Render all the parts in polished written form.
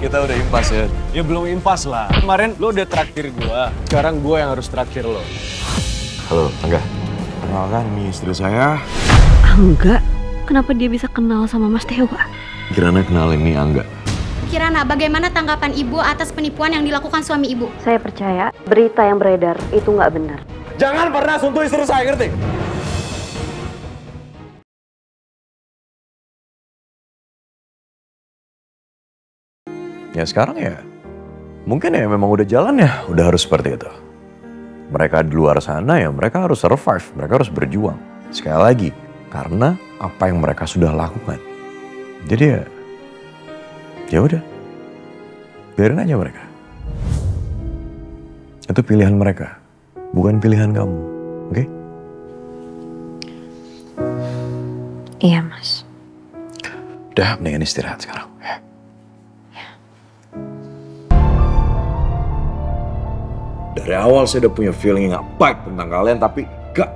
kita udah impas ya. Ya belum impas lah. Kemarin lo udah traktir gua, sekarang gua yang harus traktir lo. Halo, Angga. Kenalkan, ini istri saya. Angga? Kenapa dia bisa kenal sama Mas Dewa? Kirana kenalin nih Angga. Kirana, bagaimana tanggapan ibu atas penipuan yang dilakukan suami ibu? Saya percaya berita yang beredar itu nggak benar. Jangan pernah sentuh istri saya, ngerti? Ya sekarang ya, mungkin ya memang udah jalan ya, udah harus seperti itu. Mereka di luar sana ya, mereka harus survive, mereka harus berjuang. Sekali lagi, karena apa yang mereka sudah lakukan. Jadi ya udah, biarin aja mereka. Itu pilihan mereka, bukan pilihan kamu, oke? Iya, Mas. Udah, mendingan istirahat sekarang, ya. Dari awal saya udah punya feeling yang gak baik tentang kalian, tapi gak.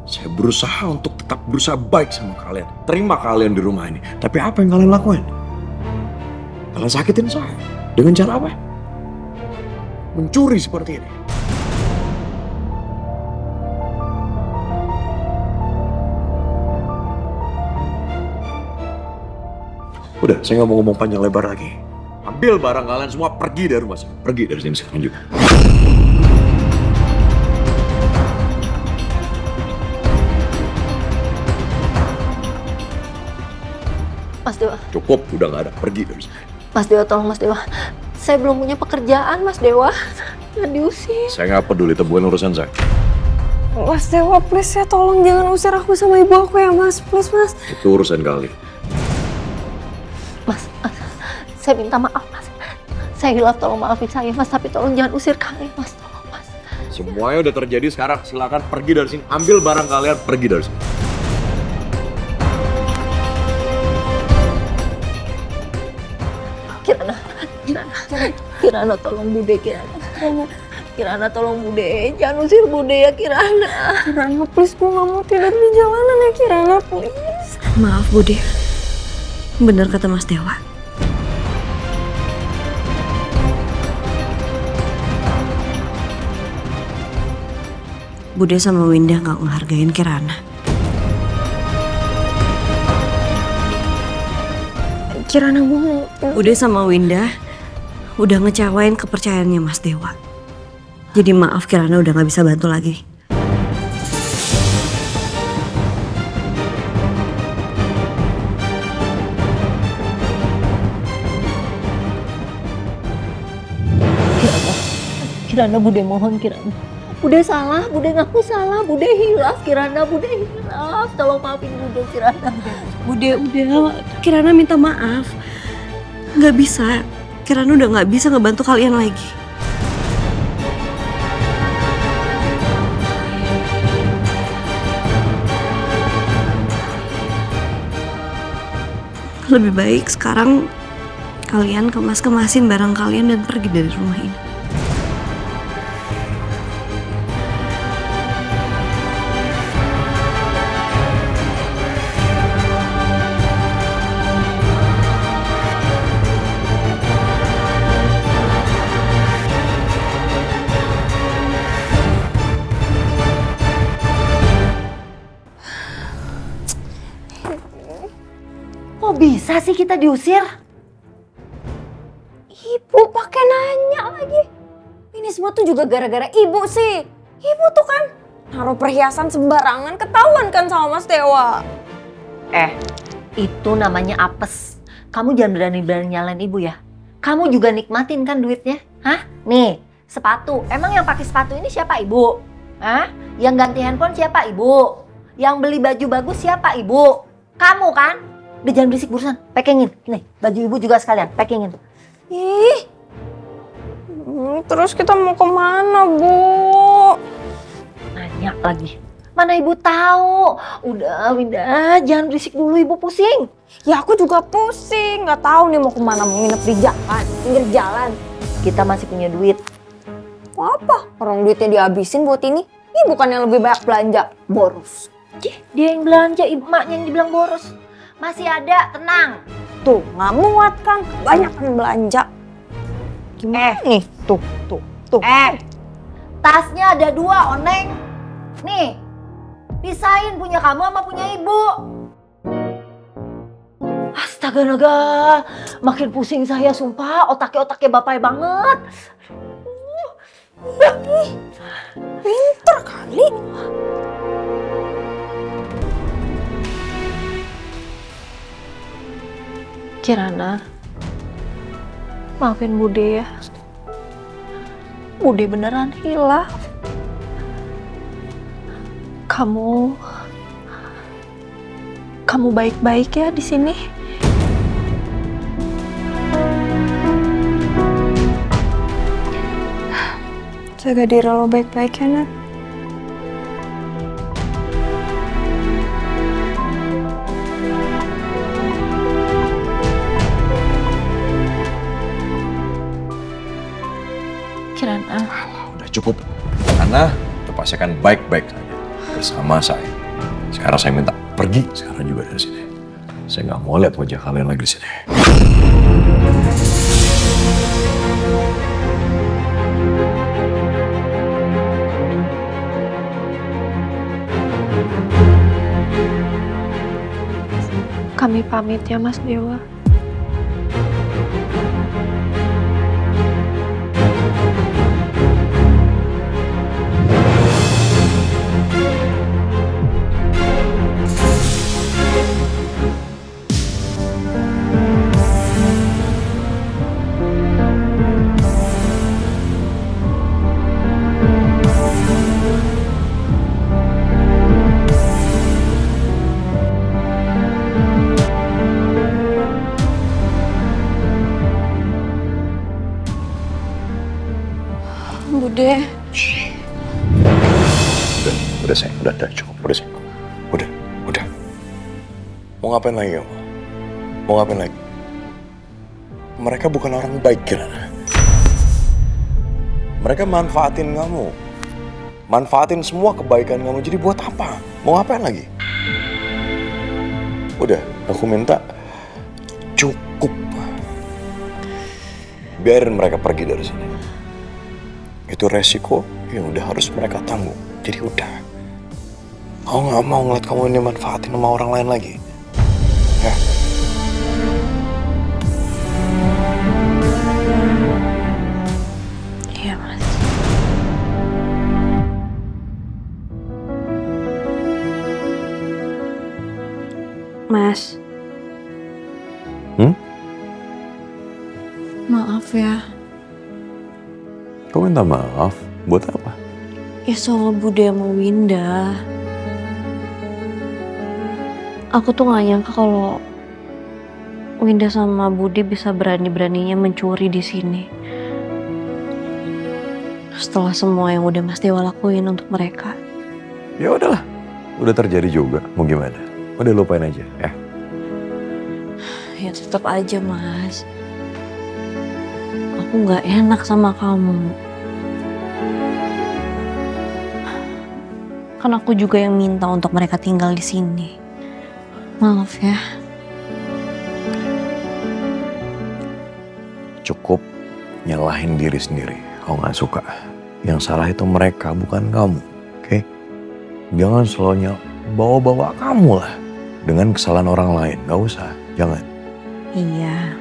Saya berusaha untuk tetap berusaha baik sama kalian. Terima kalian di rumah ini. Tapi apa yang kalian lakuin? Kalian sakitin saya. Dengan cara apa? Mencuri seperti ini. Udah, saya gak mau ngomong panjang lebar lagi. Ambil barang kalian semua, pergi dari rumah saya. Pergi dari sini sekarang juga. Mas Dewa. Cukup, udah gak ada. Pergi dari sini. Mas Dewa, tolong Mas Dewa. Saya belum punya pekerjaan, Mas Dewa. Jangan diusir. Saya gak peduli, itu bukan urusan saya. Mas Dewa, please ya, tolong jangan usir aku sama ibu aku ya, Mas. Please, Mas. Itu urusan kalian. Mas, saya minta maaf, Mas. Saya hilaf, tolong maafin saya, Mas. Tapi tolong jangan usir kami, Mas. Tolong, Mas. Semuanya udah terjadi sekarang. Silakan pergi dari sini. Ambil barang kalian, pergi dari sini. Kirana, tolong Bude, Kirana, tolong Bude. Jangan usir Bude ya, Kirana. Kirana, please, gue gak mau tidur di jalanan ya, Kirana, please. Maaf, Bude. Bener kata Mas Dewa. Bude sama Winda gak ngehargain Kirana. Kirana, gue mau... Bude sama Winda udah ngecewain kepercayaannya Mas Dewa. Jadi maaf, Kirana udah gak bisa bantu lagi. Kirana, Bude mohon, Kirana. Bude salah, Bude ngaku salah, Bude hilaf, Kirana, Bude hilaf. Tolong maafin Bude, Kirana. Bude, udah, Kirana minta maaf. Nggak bisa, Kirana udah nggak bisa ngebantu kalian lagi. Lebih baik sekarang kalian kemas-kemasin barang kalian dan pergi dari rumah ini. Kok bisa sih kita diusir? Ibu pakai nanya lagi. Ini semua tuh juga gara-gara ibu sih. Ibu tuh kan naruh perhiasan sembarangan, ketahuan kan sama Mas Dewa. Itu namanya apes. Kamu jangan berani-berani nyalain ibu ya. Kamu juga nikmatin kan duitnya? Hah? Nih, sepatu. Emang yang pakai sepatu ini siapa, ibu? Hah? Yang ganti handphone siapa, ibu? Yang beli baju bagus siapa, ibu? Kamu kan? Udah jangan berisik, burusan. Packingin. Nih, baju ibu juga sekalian. Packingin. Ih. Terus kita mau kemana, Bu? Nanya lagi. Mana ibu tahu? Udah, Winda, jangan berisik dulu, ibu pusing. Ya aku juga pusing, nggak tahu nih mau kemana, mau nginep di jalan, pinggir jalan. Kita masih punya duit. Mau apa? Orang duitnya dihabisin buat ini. Ini bukan yang lebih banyak belanja, boros. Dia yang belanja, ibu maknya yang dibilang boros. Masih ada, tenang. Tuh, nggak muat kan? Banyak kan belanja. Gimana nih? Tuh. Tasnya ada 2, Oneng. Nih, pisahin punya kamu sama punya ibu. Astaga naga, makin pusing saya sumpah, otaknya bapak banget. Pinter kali. Kirana, maafin Bude ya. Bude beneran hilaf. Kamu baik-baik ya di sini. Jaga diri lo baik-baik ya, Nak. Kirana, Udah cukup. Ana, itu pasti akan baik-baik saja bersama saya. Sekarang saya minta pergi sekarang juga dari sini. Saya nggak mau lihat wajah kalian lagi di sini. kami pamit ya Mas Dewa. Bude. Udah sayang, udah cukup, udah sayang. Udah. Mau ngapain lagi kamu? Mau ngapain lagi? Mereka bukan orang baik, Kirana. Mereka manfaatin kamu. Manfaatin semua kebaikan kamu. Jadi buat apa? Mau ngapain lagi? Udah, aku minta cukup. Biarin mereka pergi dari sini. Itu resiko yang udah harus mereka tanggung. Jadi udah. Aku gak mau ngeliat kamu ini manfaatin sama orang lain lagi. Ya. Iya Mas. Mas. Maaf ya. Kau minta maaf? Buat apa? Ya soal Bude mau Winda. Aku tuh gak nyangka kalau Winda sama Bude bisa berani-beraninya mencuri di sini. Setelah semua yang udah Mas Dewa lakuin untuk mereka. Ya udahlah. Udah terjadi juga. Mau gimana? Udah lupain aja, ya. Ya tetap aja Mas. Aku gak enak sama kamu. Kan aku juga yang minta untuk mereka tinggal di sini. Maaf ya. Cukup nyalahin diri sendiri. Kau gak suka. Yang salah itu mereka, bukan kamu. Oke? Jangan selalu bawa-bawa kamu lah. Dengan kesalahan orang lain. Gak usah. Jangan. Iya.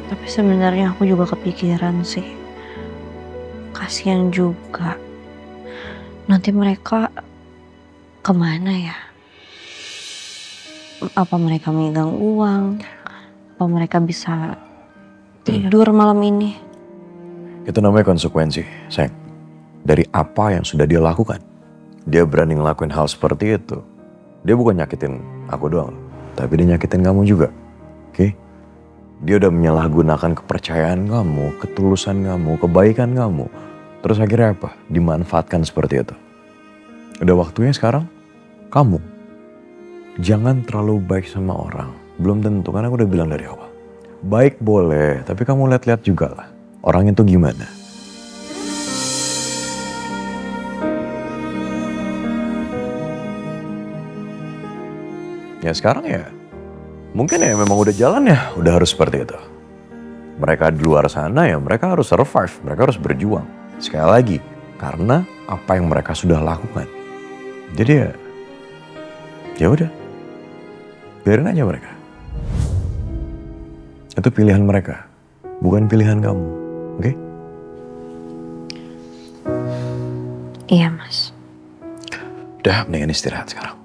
Tapi sebenarnya aku juga kepikiran sih. Kasian juga. Nanti mereka kemana ya? Apa mereka megang uang? Apa mereka bisa tidur malam ini? Itu namanya konsekuensi, sayang. Dari apa yang sudah dia lakukan. Dia berani ngelakuin hal seperti itu. Dia bukan nyakitin aku doang, tapi dia nyakitin kamu juga. Oke? Dia udah menyalahgunakan kepercayaan kamu, ketulusan kamu, kebaikan kamu. Terus akhirnya apa? Dimanfaatkan seperti itu. Udah waktunya sekarang, kamu jangan terlalu baik sama orang. Belum tentu, karena aku udah bilang dari awal. Baik boleh, tapi kamu lihat-lihat juga lah. Orang itu gimana? Ya sekarang ya, mungkin ya memang udah jalan ya, udah harus seperti itu. Mereka di luar sana ya mereka harus survive, mereka harus berjuang. Sekali lagi, karena apa yang mereka sudah lakukan. Jadi ya udah, biarin aja mereka. Itu pilihan mereka, bukan pilihan kamu, oke? Iya, Mas. Udah, mendingan istirahat sekarang.